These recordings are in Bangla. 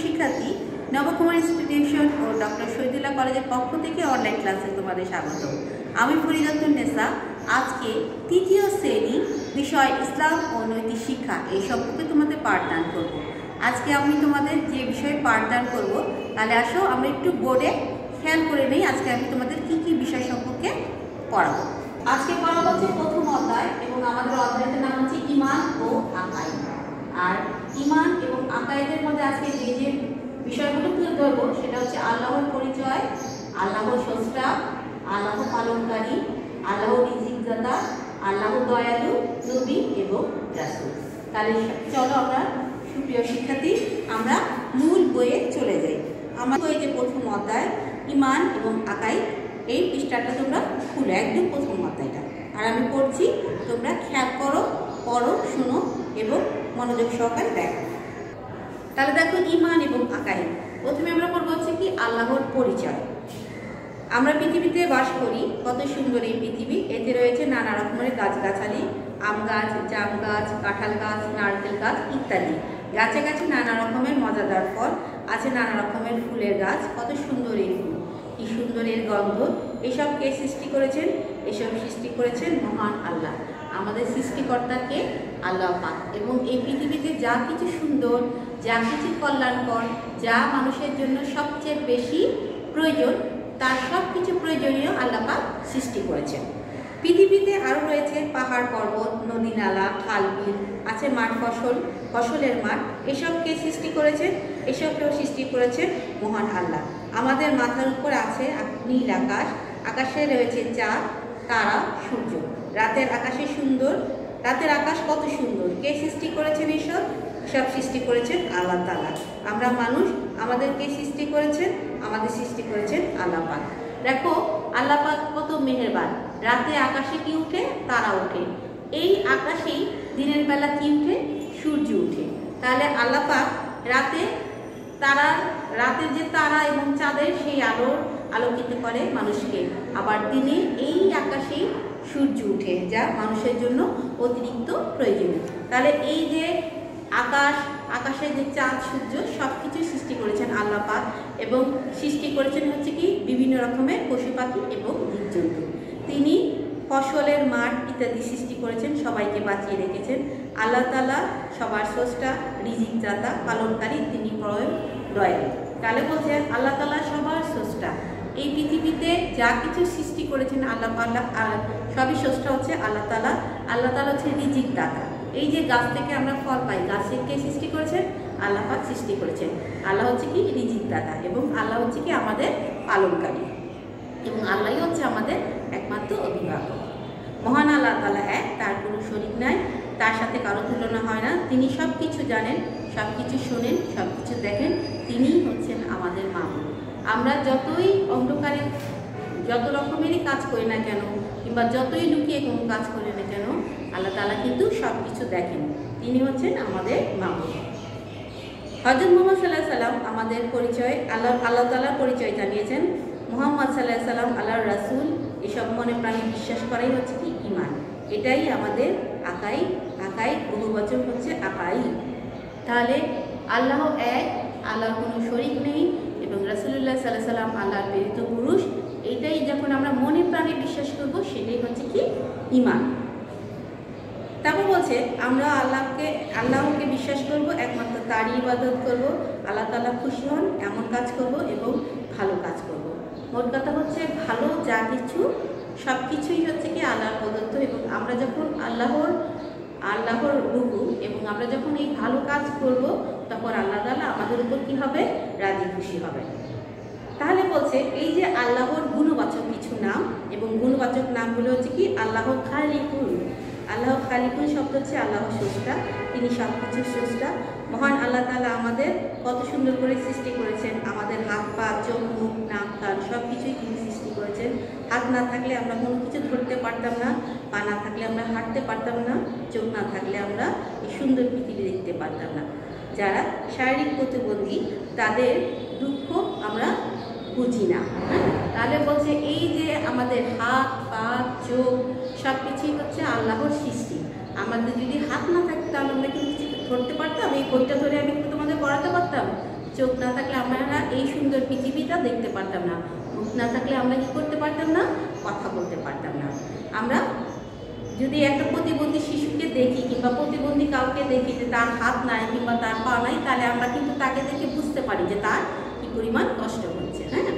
শিক্ষার্থী, নবকুমার ইনস্টিটিউশন ও ডক্টর শহীদুল্লাহ কলেজের পক্ষ থেকে অনলাইন ক্লাসে তোমাদের স্বাগত। আমি ফরিদাতুন নেসা। আজকে তৃতীয় শ্রেণী বিষয় ইসলাম ও নৈতিক শিক্ষা এই সম্পর্কে তোমাদের পাঠদান করব। আজকে আমি তোমাদের যে বিষয়ে পাঠদান করব, তাহলে আসো আমরা একটু বোর্ডে খেয়াল করে নেই আজকে আমি তোমাদের কি কি বিষয় সম্পর্কে পড়াবো। আজকে পড়াবো হচ্ছে প্রথম অধ্যায় এবং আমাদের অধ্যায়টার নাম হচ্ছে ঈমান ও আকাইদ। আর ঈমান এবং আকাইদের মধ্যে আজকে যে যে বিষয়গুলো তুলে ধরবো সেটা হচ্ছে আল্লাহর পরিচয়, আল্লাহর স্রষ্টা, আল্লাহ পালনকারী, আল্লাহর রিজিকদাতা, আল্লাহ দয়ালু, নবী এবং রাসূল। তাহলে চলো আমরা সুপ্রিয় শিক্ষার্থী আমরা মূল বইয়ে চলে যাই। আমার বইয়ে যে প্রথম অধ্যায় ঈমান এবং আকাইদ, এই পৃষ্ঠাটা তোমরা খুলে একদম প্রথম অধ্যায়টা আর আমি পড়ছি, তোমরা খেয়াল করো, পড়ো, শুনো এবং মনোযোগ সহকারে দেখো। তাহলে দেখো ঈমান এবং আকাইদ। প্রথমে আমরা পড়বো হচ্ছে কি আল্লাহর পরিচয়। আমরা পৃথিবীতে বাস করি, কত সুন্দর এই পৃথিবী। এতে রয়েছে নানা রকমের গাছগাছালি, আম গাছ, জাম গাছ, কাঁঠাল গাছ, নারকেল গাছ ইত্যাদি। গাছে গাছে নানা রকমের মজাদার ফল আছে, নানা রকমের ফুলের গাছ। কত সুন্দর এই ফুল, কি সুন্দর এর গন্ধ। এসব কে সৃষ্টি করেছেন? এসব সৃষ্টি করেছেন মহান আল্লাহ। আমাদের সৃষ্টিকর্তাকে আল্লাহ পাক। এবং এই পৃথিবীতে যা কিছু সুন্দর, যা কিছু কল্যাণকর, যা মানুষের জন্য সবচেয়ে বেশি প্রয়োজন, তার সব কিছু প্রয়োজনীয় আল্লাহ পাক সৃষ্টি করেছেন। পৃথিবীতে আরও রয়েছে পাহাড় পর্বত, নদী নালা, খাল বিল, আছে মাঠ ফসলের মাঠ। এসবকে সৃষ্টি করেছেন, এসবকেও সৃষ্টি করেছেন মহান আল্লাহ। আমাদের মাথার উপর আছে নীল আকাশ, আকাশে রয়েছে চাঁদ, তারা, সূর্য। রাতের আকাশে সুন্দর, রাতের আকাশ কত সুন্দর। কে সৃষ্টি করেছেন এসব? সব সৃষ্টি করেছেন আল্লাহ তাআলা। আমরা মানুষ, আমাদেরকে সৃষ্টি করেছেন, আমাদের সৃষ্টি করেছেন আল্লাহ পাক। দেখো আল্লাহ পাক কত মেহেরবান। রাতে আকাশে কি উঠে? তারা ওঠে। এই আকাশেই দিনের বেলা কি উঠে? সূর্য উঠে। তাহলে আল্লাহ পাক রাতের যে তারা এবং চাঁদের সেই আলোকিত করে মানুষকে। আবার দিনে এই আকাশেই সূর্য উঠে, যা মানুষের জন্য অতিরিক্ত প্রয়োজনীয়। তাহলে এই যে আকাশের যে চাঁদ, সূর্য সব কিছু সৃষ্টি করেছেন আল্লাহ পাক এবং সৃষ্টি করেছেন হচ্ছে কি বিভিন্ন রকমের পশু পাখি এবং জীবজন্তু। তিনি ফসলের মাঠ ইত্যাদি সৃষ্টি করেছেন, সবাইকে বাঁচিয়ে রেখেছেন। আল্লাহ তাআলা সবার স্রষ্টা, রিজিকদাতা, পালনকারী, তিনি পরম দয়ালু। তাহলে বলছেন আল্লাহ তাআলা সবার স্রষ্টা। এই পৃথিবীতে যা কিছু সৃষ্টি করেছেন আল্লাহ সবই স্রষ্টা হচ্ছে আল্লাহ তাআলা। আল্লাহ তাআলা হচ্ছে রিজিকদাতা। এই যে গাছ থেকে আমরা ফল পাই, গাছের কে সৃষ্টি করেছেন? আল্লাহ পাক সৃষ্টি করেছেন। আল্লাহ হচ্ছে কি রিজিকদাতা এবং আল্লাহ হচ্ছে কি আমাদের পালনকারী এবং আল্লাহই হচ্ছে আমাদের একমাত্র অভিভাবক। মহান আল্লাহ তাআলা এক, তার কোনো শরীক নাই, তার সাথে কারো তুলনা হয় না। তিনি সব কিছু জানেন, সব কিছু শোনেন, সব কিছু দেখেন। তিনিই হচ্ছেন আমাদের মাবুদ। আমরা যতই অন্ধকারে যত রকমেরই কাজ করি না কেন, কিংবা যতই লুকিয়ে কোনো কাজ করি না কেন, আল্লাহ তাআলা কিন্তু সব কিছু দেখেন। তিনি হচ্ছেন আমাদের মাবুদ। হযরত মুহাম্মদ সাল্লাল্লাহু আলাইহি সাল্লাম আমাদের পরিচয়, আল্লাহ তাআলার পরিচয় জানিয়েছেন। মুহাম্মদ সাল্লাল্লাহু আলাইহি সাল্লাম আল্লাহর রাসূল। এসব মনে প্রাণে বিশ্বাস করাই হচ্ছে কি ঈমান। এটাই আমাদের আকাইদ বহুবচন হচ্ছে আকাইদ। তাহলে আল্লাহ এক, আল্লাহর কোনো শরীক নেই এবং রাসূলুল্লাহ সাল্লাল্লাহু আলাইহি সাল্লাম আল্লাহর প্রেরিত পুরুষ। এটাই যখন আমরা মনে প্রাণে বিশ্বাস করব, সেটাই হচ্ছে কি ঈমান। তারপর বলছে আমরা আল্লাহকে বিশ্বাস করব, একমাত্র তারই ইবাদত করব, আল্লাহ তাআলা খুশি হন এমন কাজ করব এবং ভালো কাজ করব। মোট কথা হচ্ছে ভালো যা কিছু সব কিছুই হচ্ছে কি আল্লাহর প্রদত্ত এবং আমরা যখন আল্লাহর হুকুম এবং আমরা যখন এই ভালো কাজ করব, তখন আল্লাহ তাআলা আমাদের উপর কি হবে? রাজি খুশি হবে। তাহলে বলছে এই যে আল্লাহর গুণবাচক কিছু নাম এবং গুণবাচক নামগুলো হচ্ছে কি আল্লাহ খালিকুন। আল্লাহ খালিকুন শব্দ হচ্ছে আল্লাহ স্রষ্টা, তিনি সব কিছু স্রষ্টা। মহান আল্লাহ তাআলা আমাদের কত সুন্দর করে সৃষ্টি করেছেন। আমাদের হাত, পা, চোখ, মুখ, নাক, কান সব কিছুই তিনি সৃষ্টি করেছেন। হাত না থাকলে আমরা কোনো কিছু ধরতে পারতাম না, পা না থাকলে আমরা হাঁটতে পারতাম না, চোখ না থাকলে আমরা এই সুন্দর পৃথিবী দেখতে পারতাম না। যারা শারীরিক প্রতিবন্ধী তাদের দুঃখ আমরা বুঝি না। তাহলে বলছে এই যে আমাদের হাত, পা, চোখ সব কিছুই হচ্ছে আল্লাহর সৃষ্টি। আমাদের যদি হাত না থাকতো তাহলে আমরা কিন্তু ধরতে পারতাম, এই বইটা ধরে আমি তোমাদের পড়াতে পারতাম? চোখ না থাকলে আমরা এই সুন্দর পৃথিবীটা দেখতে পারতাম না, মুখ না থাকলে আমরা কি করতে পারতাম না, কথা বলতে পারতাম না। আমরা যদি একটা প্রতিবন্ধী শিশুকে দেখি কিংবা প্রতিবন্ধী কাউকে দেখি যে তার হাত নাই কিংবা তার পা নাই, তাহলে আমরা কিন্তু তাকে দেখে বুঝতে পারি যে তার কি পরিমাণ কষ্ট হচ্ছে। হ্যাঁ,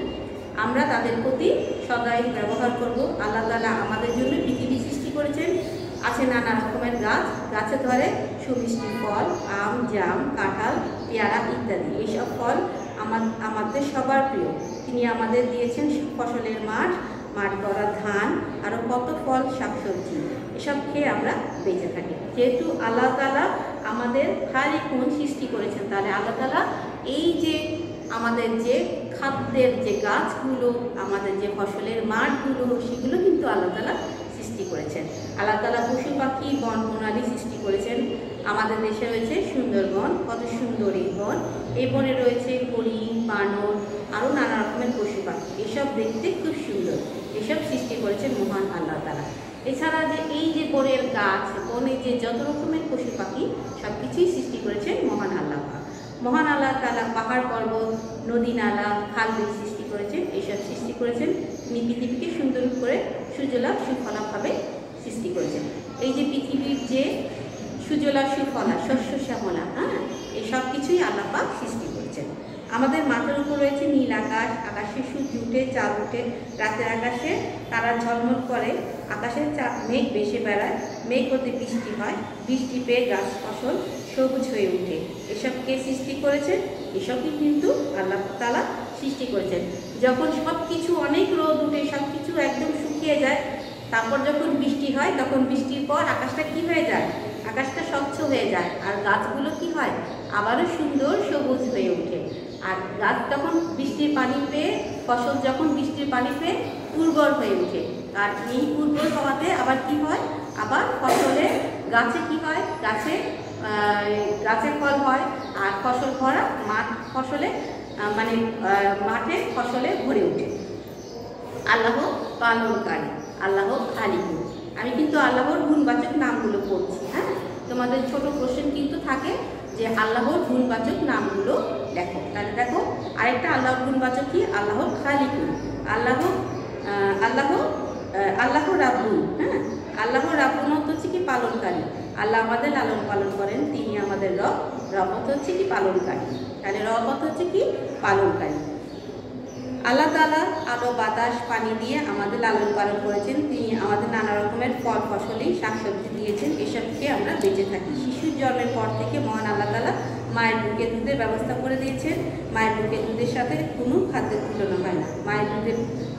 আমরা তাদের প্রতি সদাই ব্যবহার করব। আল্লাহ তাআলা আমাদের জন্য পৃথিবী সৃষ্টি করেছেন, আছে নানা রকমের গাছ, গাছে ধরে সুমিষ্টি ফল, আম, জাম, কাঁঠাল, পেয়ারা ইত্যাদি। এইসব ফল আমাদের সবার প্রিয়। তিনি আমাদের দিয়েছেন ফসলের মাঠ, মাঠ গড়া ধান, আরও কত ফল, শাকসবজি, এসব খেয়ে আমরা বেঁচে থাকি। যেহেতু আল্লাহ তাআলা আমাদের খালিকুন সৃষ্টি করেছেন, তাহলে আল্লাহ তাআলা এই যে আমাদের যে খাদ্যের যে গাছগুলো, আমাদের যে ফসলের মাঠগুলো, সেগুলো কিন্তু আল্লাহ তাআলা সৃষ্টি করেছেন। আল্লাহ তাআলা পশু পাখি, বন বনালী সৃষ্টি করেছেন। আমাদের দেশে রয়েছে সুন্দরবন, কত সুন্দর এই বন। এই বনে রয়েছে হরিণ, বানর, আরও নানা রকমের পশু পাখি। এসব দেখতে খুব সুন্দর। এসব সৃষ্টি করেছেন মহান আল্লাহ তাআলা। এছাড়া যে এই যে বনের গাছ, বনে যে যত রকমের পশু পাখি, সব কিছুই সৃষ্টি করেছেন মহান আল্লাহ। মহান আল্লাহ তাআলা পাহাড় পর্বত, নদী নালা, খাল বিল সৃষ্টি করেছেন। এইসব সৃষ্টি করেছেন তিনি পৃথিবীকে সুন্দর করে সুজলা সুফলাভাবে সৃষ্টি করেছেন। এই যে পৃথিবীর যে সুজলা সুফলা, শস্য শ্যামলা, হ্যাঁ, এই সব কিছুই আল্লাহ পাক সৃষ্টি করেছেন। আমাদের মাথার উপর রয়েছে নীল আকাশ, আকাশে সূর্য উঠে, চাঁদ উঠে, রাতের আকাশে তারা ঝলমল করে, আকাশে মেঘ ভেসে বেড়ায়, মেঘ হতে বৃষ্টি হয়, বৃষ্টি পেয়ে গাছ ফসল সবুজ হয়ে ওঠে। এসব কে সৃষ্টি করেছেন? এসবই কিন্তু আল্লাহ তাআলা সৃষ্টি করেছেন। যখন সব কিছু অনেক রোদ উঠে, সব কিছু একদম শুকিয়ে যায়, তারপর যখন বৃষ্টি হয়, তখন বৃষ্টির পর আকাশটা কি হয়ে যায়? আকাশটা স্বচ্ছ হয়ে যায়, আর গাছগুলো কি হয়? আবারও সুন্দর সবুজ হয়ে ওঠে। আর গাছ তখন বৃষ্টির পানি পেয়ে, ফসল যখন বৃষ্টির পানি পেয়ে উর্বর হয়ে ওঠে। আর এই উর্বর হওয়াতে আবার কি হয়? আবার ফসলে গাছে কি হয়? গাছে ফল হয়, আর ফসল ভরা মাঠ ফসলে মাঠে ফসলে ভরে ওঠে। আল্লাহ পালনকারী, আল্লাহ খালিকুন। আমি কিন্তু আল্লাহর গুণবাচক নামগুলো পড়ছি। হ্যাঁ, তোমাদের ছোট প্রশ্ন কিন্তু থাকে যে আল্লাহর গুণবাচক নামগুলো দেখো। তাহলে দেখো, আরেকটা আল্লাহর গুণবাচক কি? আল্লাহ খালিকুন, আল্লাহ রাব্বুন। হ্যাঁ, আল্লাহ রাব্বুন হচ্ছে কি? পালনকারী। আল্লাহ আমাদের লালন পালন করেন, তিনি আমাদের রব। রব হচ্ছে কি? পালনকারী। তাহলে রব হচ্ছে কি? পালনকারী। আল্লাহ তাআলা আলো, বাতাস, পানি দিয়ে আমাদের লালন পালন করেছেন। তিনি আমাদের নানা রকমের ফল ফসলি, শাকসবজি দিয়েছেন। এসবকে আমরা বেঁচে থাকি। শিশুর জন্মের পর থেকে মহান আল্লাহ তাআলা মায়ের বুকে দুধের ব্যবস্থা করে দিয়েছেন। মায়ের বুকে দুধের সাথে কোনো খাদ্যের তুলনা হয় না।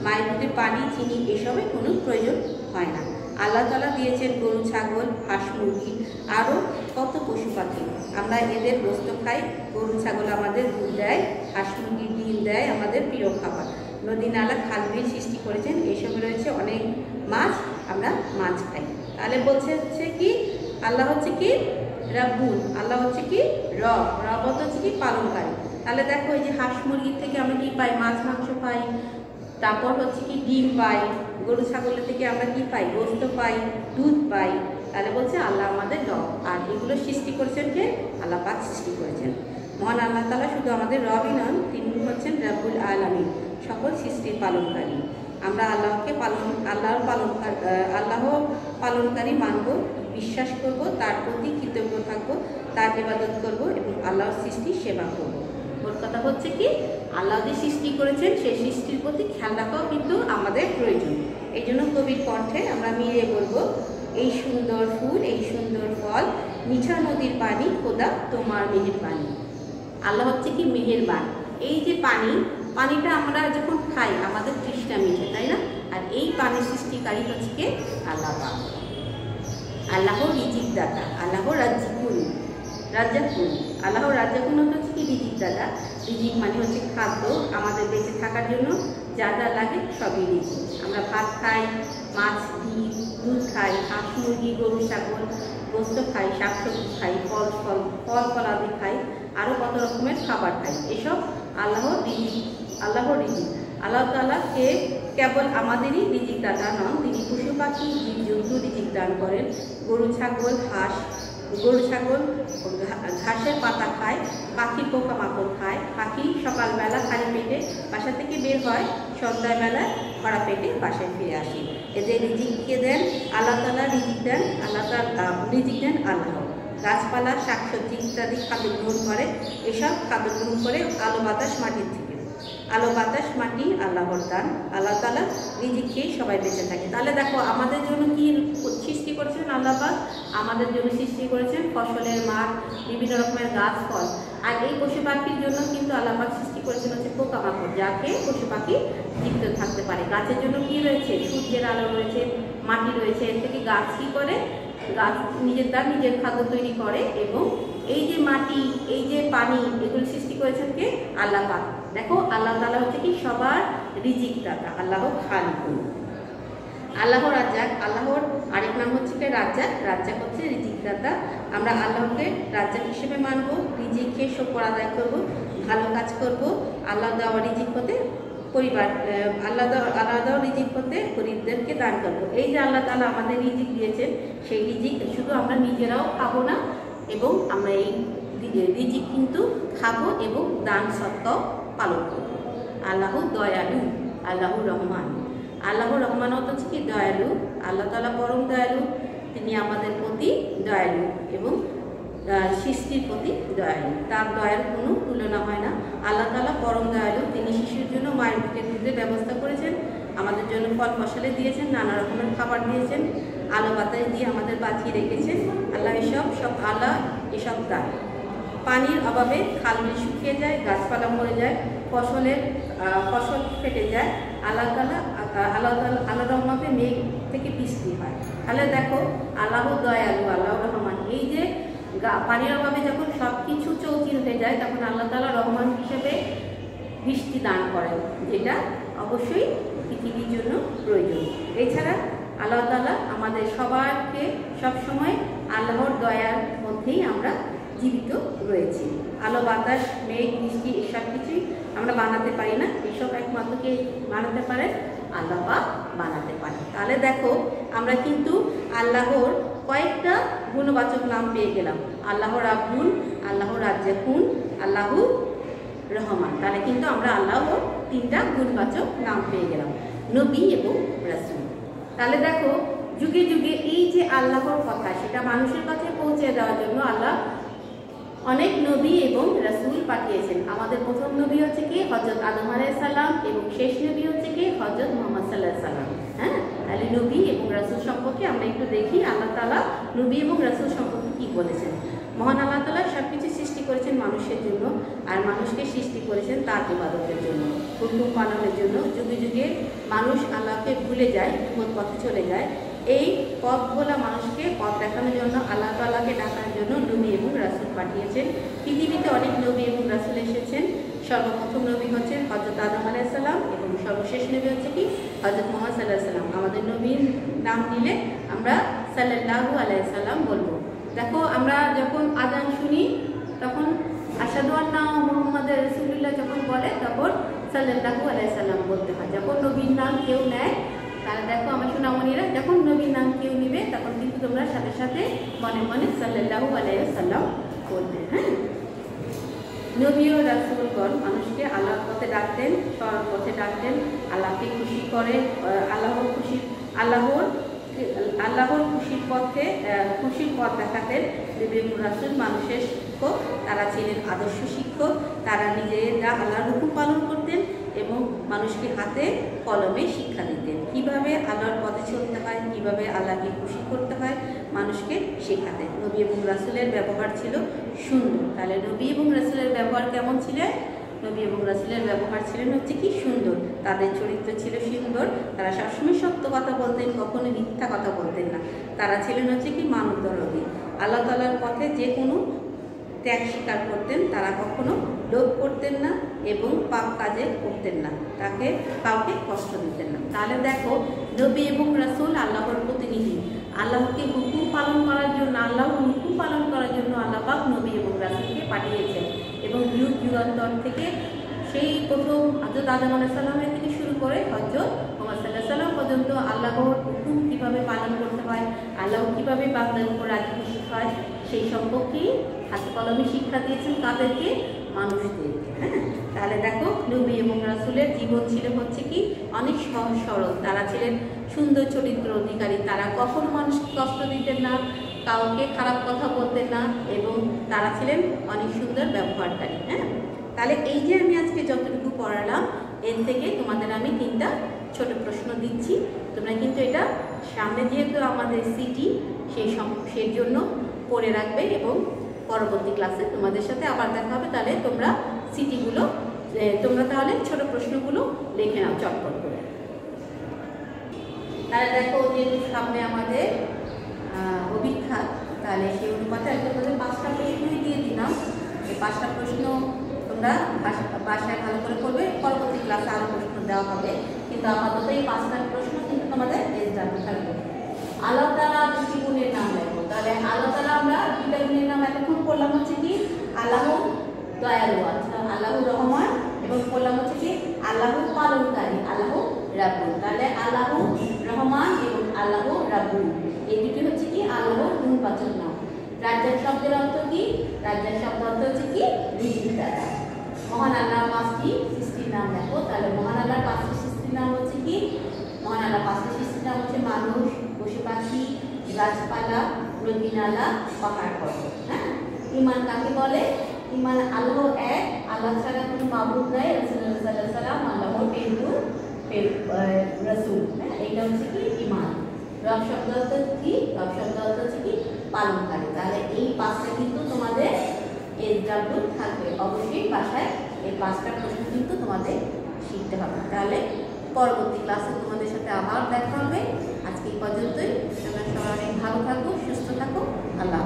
মায়ের দুধে পানি, চিনি এসবের কোনো প্রয়োজন হয় না। আল্লাহ তাআলা দিয়েছেন গরু, ছাগল, হাঁস, মুরগি, আরও কত পশু পাখি। আমরা এদের গোশত খাই। গরু, ছাগল আমাদের দুধ দেয়, হাঁস, মুরগি ডিম দেয়, আমাদের প্রিয় খাবার। নদী নালা, খাল বিল সৃষ্টি করেছেন। এইসব রয়েছে অনেক মাছ, আমরা মাছ খাই। তাহলে বলছে হচ্ছে কি? আল্লাহ হচ্ছে কি? রাব্বুন। আল্লাহ হচ্ছে কি? রব। রব হচ্ছে কি? পালনকারী। তাহলে দেখো, এই যে হাঁস মুরগির থেকে আমরা কি পাই? মাছ মাংস পাই। তারপর হচ্ছে কি? ডিম পাই। গরু ছাগলের থেকে আমরা কি পাই? গোশত পাই, দুধ পাই। তাহলে বলছে আল্লাহ আমাদের রব। আর এগুলো সৃষ্টি করেছেন কে? আল্লাহ পাক সৃষ্টি করেছেন। মহান আল্লাহ তাআলা শুধু আমাদের রবই নন, তিনি হচ্ছেন রাব্বুল আলামিন, সকল সৃষ্টির পালনকারী। আমরা আল্লাহর পালনকারী মানব, বিশ্বাস করব, তার প্রতি কৃতজ্ঞ থাকব, তার ইবাদত করব এবং আল্লাহর সৃষ্টির সেবা করব। ওর কথা হচ্ছে কি? আল্লাহ যে সৃষ্টি করেছেন, সেই সৃষ্টির প্রতি খেয়াল রাখাও কিন্তু আমাদের প্রয়োজন। এই জন্য কবির কণ্ঠে আমরা মিলিয়ে বলবো, এই সুন্দর ফুল, এই সুন্দর ফল, মিঠা নদীর পানি, খোদা তোমার মেহেরবানি। আল্লাহ হচ্ছে কি? মেহেরবান। এই যে পানিটা আমরা যখন খাই আমাদের তৃষ্ণা মিটে, তাই না? আর এই পানি সৃষ্টিকারী হচ্ছে কি? আল্লাহ পাক। আল্লাহ রিজিক দাতা, আল্লাহ রাজ্জাকুন। আল্লাহ রাজ্জাকুন হচ্ছে কি? রিজিক দাতা। রিজিক মানে হচ্ছে খাদ্য। আমাদের বেঁচে থাকার জন্য যা যা লাগে সবই রিজিক। আমরা ভাত খাই, মাছ, ডিম, দুধ খাই, হাঁস, মুরগি, গরু, ছাগল, গোশত খাই, শাকসবজি খাই, ফল ফলাদি খাই, আরও কত রকমের খাবার খাই। এসব আল্লাহর রিজিক। আল্লাহ তাআলা কেবল আমাদেরই রিজিক দাতা নন, তিনি পশু পাখি, জীবজন্তু রিজিক দান করেন। গরু ছাগল ঘাসের পাতা খায়, পাখি পোকামাকড় খায়, পাখি সকালবেলা খালি পেটে বাসা থেকে বের হয়, সন্ধ্যাবেলা ভরা পেটে বাসায় ফিরে আসে। এদের রিজিককে দেন আল্লাহ তাআলা, রিজিক দেন আল্লাহ তাআলা, রিজিক দেন আল্লাহ। গাছপালা, শাকসবজি ইত্যাদি খাদ্য গ্রহণ করে। এসব খাদ্য গ্রহণ করে আলো বাতাস মাটির থেকে। আলো বাতাস মাটি আল্লাহর দান, আল্লাহ তাআলা রিজিক খেয়ে সবাই বেঁচে থাকে। তাহলে দেখো আমাদের জন্য কি সৃষ্টি করেছেন আল্লাহ পাক? আমাদের জন্য সৃষ্টি করেছেন ফসলের মাঠ, বিভিন্ন রকমের গাছ ফল। আর এই পশু পাখির জন্য কিন্তু আল্লাহ পাক সৃষ্টি করেছেন হচ্ছে পোকামাকড়, যাকে পশু পাখি জীবিত থাকতে পারে। গাছের জন্য কি রয়েছে? সূর্যের আলো রয়েছে, মাটি রয়েছে। এর থেকে গাছ কি করে? গাছ নিজের খাদ্য তৈরি করে। এবং এই যে মাটি, এই যে পানি, এগুলো সৃষ্টি করেছেন কে? আল্লাহ পাক। দেখো আল্লাহ তাআলা হচ্ছে কি সবার রিজিক দাতা, আল্লাহ খালিক, আল্লাহ রাজ্জাক। আল্লাহর আরেক নাম হচ্ছে কি রাজ্জাক। রাজ্জাক হচ্ছে রিজিক দাতা। আমরা আল্লাহকে রাজ্জাক হিসেবে মানব, রিজিক খেয়ে শুকর আদায় করব, ভালো কাজ করব, আল্লাহ দেওয়া রিজিক হতে পরিবার, আল্লাহ দেওয়া রিজিক হতে গরিবদেরকে দান করবো। এই যে আল্লাহ তাআলা আমাদের রিজিক দিয়েছেন, সেই রিজিক শুধু আমরা নিজেরাও খাবো না, এবং আমরা এই রিজিক কিন্তু খাবো এবং দান সৎকাও পালন করবো। আল্লাহ দয়ালু, আল্লাহ রহমান। আল্লাহ রহমান হচ্ছে কি দয়ালু। আল্লাহ তাআলা পরম দয়ালু, তিনি আমাদের প্রতি দয়ালু এবং সৃষ্টির প্রতি দয়ালু। তার দয়ার কোনো তুলনা হয় না। আল্লাহ তাআলা পরম দয়ালু। তিনি শিশুর জন্য মায়ের পেটের দুধের ব্যবস্থা করেছেন, আমাদের জন্য ফল ফসলে দিয়েছেন, নানা রকমের খাবার দিয়েছেন, আলো বাতাস দিয়ে আমাদের বাঁচিয়ে রেখেছেন। আল্লাহ আল্লাহ এসব দান। পানির অভাবে খালবিল শুকিয়ে যায়, গাছপালা মরে যায়, ফসল ফেটে যায়। আল্লাহ রহমতে মেঘ থেকে বৃষ্টি হয়। তাহলে দেখো আল্লাহ দয়ালু, আল্লাহ রহমান। এই যে পানির অভাবে যখন সব কিছু চৌচির হয়ে যায়, তখন আল্লাহ তাআলা রহমান হিসেবে বৃষ্টি দান করেন, যেটা অবশ্যই পৃথিবীর জন্য প্রয়োজন। এছাড়া আল্লাহ তাআলা আমাদের সবাইকে সবসময় আল্লাহর দয়ার মধ্যেই আমরা জীবিত রয়েছি। আলো বাতাস, মেঘ, বৃষ্টি এসব কিছুই আমরা বানাতে পারি না, এসব একমাত্র কে বানাতে পারে? আল্লাহ পাক বানাতে পারে। তাহলে দেখো আমরা কিন্তু আল্লাহর কয়েকটা গুণবাচক নাম পেয়ে গেলাম। আল্লাহ রাব্বুন, আল্লাহ রাজ্জাকুন, আল্লাহ রহমান। তাহলে কিন্তু আমরা আল্লাহর তিনটা গুণবাচক নাম পেয়ে গেলাম, নবী এবং রাসূল। তাহলে দেখো যুগে যুগে এই যে আল্লাহর কথা, সেটা মানুষের কাছে পৌঁছে দেওয়ার জন্য আল্লাহ অনেক নবী এবং রাসূল পাঠিয়েছেন। আমাদের প্রথম নবী হচ্ছে কি হযরত আদম আলাইহিস সালাম, এবং শেষ নবী হচ্ছে কি হযরত মুহাম্মদ সাল্লাল্লাহু আলাইহি সাল্লাম। হ্যাঁ, তাহলে নবী এবং রাসূল সম্পর্কে আমরা একটু দেখি আল্লাহ তাআলা নবী এবং রাসূল সম্পর্কে কি বলেছেন। মহান আল্লাহ তাআলা সবকিছু সৃষ্টি করেছেন মানুষের জন্য, আর মানুষকে সৃষ্টি করেছেন তার ইবাদতের জন্য, হুকুম পালনের জন্য। যুগে যুগে মানুষ আল্লাহকে ভুলে যায়, বিপদ পথে চলে যায়। এই পথ ভোলা মানুষকে পথ দেখানোর জন্য আল্লাহ তাআলাকে ডাকার জন্য নবী এবং রাসূল পাঠিয়েছেন। পৃথিবীতে অনেক নবী এবং রাসূল এসেছেন। সর্বপ্রথম নবী হচ্ছেন হযরত আদম আলাইহিস সালাম, এবং সর্বশেষ নবী হচ্ছে কি হযরত মুহাম্মদ সাল্লাল্লাহু আলাইহি সাল্লাম। আমাদের নবীর নাম নিলে আমরা সাল্লাল্লাহু আলাইহি সাল্লাম বলবো। দেখো আমরা যখন আযান শুনি, তখন আশহাদু আন্না মুহাম্মাদুর রাসূলুল্লাহ যখন বলে, তখন সাল্লাল্লাহু আলাইহি সাল্লাম বলতে হয়। যখন নবীর নাম কেউ নেয়, তাহলে দেখো আমার সোনামণিরা, যখন নবীর নাম কেউ নিবে, তখন কিন্তু তোমরা সাথে সাথে মনে মনে সাল্লাল্লাহু আলাইহি সাল্লাম বলবে। হ্যাঁ, নবী ও রাসূলগণ মানুষকে আল্লাহর পথে ডাকতেন, সরল পথে ডাকতেন, আল্লাহকে খুশি করে, আল্লাহর খুশির পথ দেখাতেন। নবী এবং রাসূল মানুষের শিক্ষক, তারা ছিলেন আদর্শ শিক্ষক। তারা নিজেরা আল্লাহর হুকুম পালন করতেন এবং মানুষকে হাতে কলমে শিক্ষা দিতেন, কিভাবে আল্লাহর পথে চলতে হয়, কিভাবে আল্লাহকে খুশি করতে হয়, মানুষকে শেখাতেন। নবী এবং রাসূলের ব্যবহার ছিল সুন্দর। তাহলে নবী এবং রাসূলের ব্যবহার কেমন ছিলেন? নবী এবং রাসূলের ব্যবহার ছিলেন হচ্ছে কি সুন্দর। তাদের চরিত্র ছিল সুন্দর। তারা সবসময় সত্য কথা বলতেন, কখনো মিথ্যা কথা বলতেন না। তারা ছিলেন হচ্ছে কি মানব দরদী। আল্লাহ তাআলার পথে যে কোনো ত্যাগ স্বীকার করতেন। তারা কখনো লোভ করতেন না এবং পাপ কাজে করতেন না, কাউকে কষ্ট দিতেন না। তাহলে দেখো নবী এবং রাসূল আল্লাহর প্রতিনিধি। আল্লাহকে হুকুম পালন করার জন্য, আল্লাহর হুকুম পালন করার জন্য আল্লাহ পাক নবী এবং রাসূলকে পাঠিয়েছেন। এবং যুগ যুগান্তর থেকে সেই প্রথম হযরত আদম আলাইহিস সালামের থেকে শুরু করে হযরত মুহাম্মদ সাল্লাল্লাহু আলাইহি সাল্লাম পর্যন্ত আল্লাহর হুকুম কীভাবে পালন করতে হয়, আল্লাহ কীভাবে বান্দার উপর রাজি খুশি হয়, সেই সম্পর্কেই হাতে কলমে শিক্ষা দিয়েছেন কাদেরকে? মানুষদেরকে। হ্যাঁ, তাহলে দেখো নবী এবং রাসূলের জীবন ছিল হচ্ছে কি অনেক সহজ সরল। তারা ছিলেন সুন্দর চরিত্র অধিকারী, তারা কখনো মানুষকে কষ্ট দিতেন না, কাউকে খারাপ কথা বলতেন না, এবং তারা ছিলেন অনেক সুন্দর ব্যবহারকারী। হ্যাঁ, তাহলে এই যে আমি আজকে যতটুকু পড়ালাম এর থেকে তোমাদের আমি 3টা ছোট প্রশ্ন দিচ্ছি। তোমরা কিন্তু এটা সামনে যেহেতু আমাদের সিটি সেই জন্য পড়ে রাখবে, এবং পরবর্তী ক্লাসে তোমাদের সাথে আবার দেখা হবে। তাহলে তোমরা সিটিগুলো তোমরা তাহলে ছোট প্রশ্নগুলো লিখে নাও চটপট করে। তাহলে দেখো যেহেতু সামনে আমাদের অভিক্ষা, তাহলে সেই অনুপাতে তোমাদের 5টা প্রশ্নই দিয়ে দিলাম। এই 5টা প্রশ্ন তোমরা বাসায় ভালো করে করবে, পরবর্তী ক্লাসে আরও প্রশ্ন দেওয়া হবে, কিন্তু আপাতত এই 5টা প্রশ্ন কিন্তু তোমাদের জানতে থাকবে। আল্লাহ তাআলা 2টি গুণের নাম লেখো। তাহলে আল্লাহ তাআলা আমরা 2টা গুণের নাম এতক্ষণ পড়লাম হচ্ছে কি আল্লাহ দয়ালু, আচ্ছা আল্লাহ রহমান, এবং বললাম হচ্ছে কি আল্লাহ পালনকারী, আল্লাহ রাব্বুল। তাহলে আল্লাহ রহমান এবং আল্লাহ রাব্বুল এই দুটি হচ্ছে কি আল্লাহর গুণবাচক নাম। রাজ্জাক শব্দের অর্থ কি? রাজ্জাক শব্দের অর্থ হচ্ছে কি রিজিক দাতা। মহান আল্লাহ 5টি সৃষ্টির নাম দেখো। তাহলে মহান আল্লাহর 5টি সৃষ্টির নাম হচ্ছে কি? মহান আল্লাহ 5টি সৃষ্টির নাম হচ্ছে মানুষ, পশু পাখি, গাছপালা, নদী নালা, পাহাড় পর্বত। হ্যাঁ, ঈমান কাকে বলে? ঈমান আল্লাহ এক, আল্লাহ ছাড়া কোনো মাবুদ নাই, রাসূলুল্লাহ সাল্লাল্লাহু আলাইহি ওয়াসাল্লাম আল্লাহর রাসূল। হ্যাঁ, এটা হচ্ছে কি ঈমান। রব শব্দ অর্থ কি? রব শব্দ অর্থ হচ্ছে কি পালনকারী। তাহলে এই 5টা কিন্তু তোমাদের এসডব্লিউ থাকবে অবশ্যই বাসায়। এই 5টা প্রশ্ন কিন্তু তোমাদের শিখতে হবে। তাহলে পরবর্তী ক্লাসে তোমাদের সাথে আবার দেখা হবে। আজকে এই পর্যন্তই। তোমরা সবাই অনেক ভালো থাকো, সুস্থ থাকো। আল্লাহ।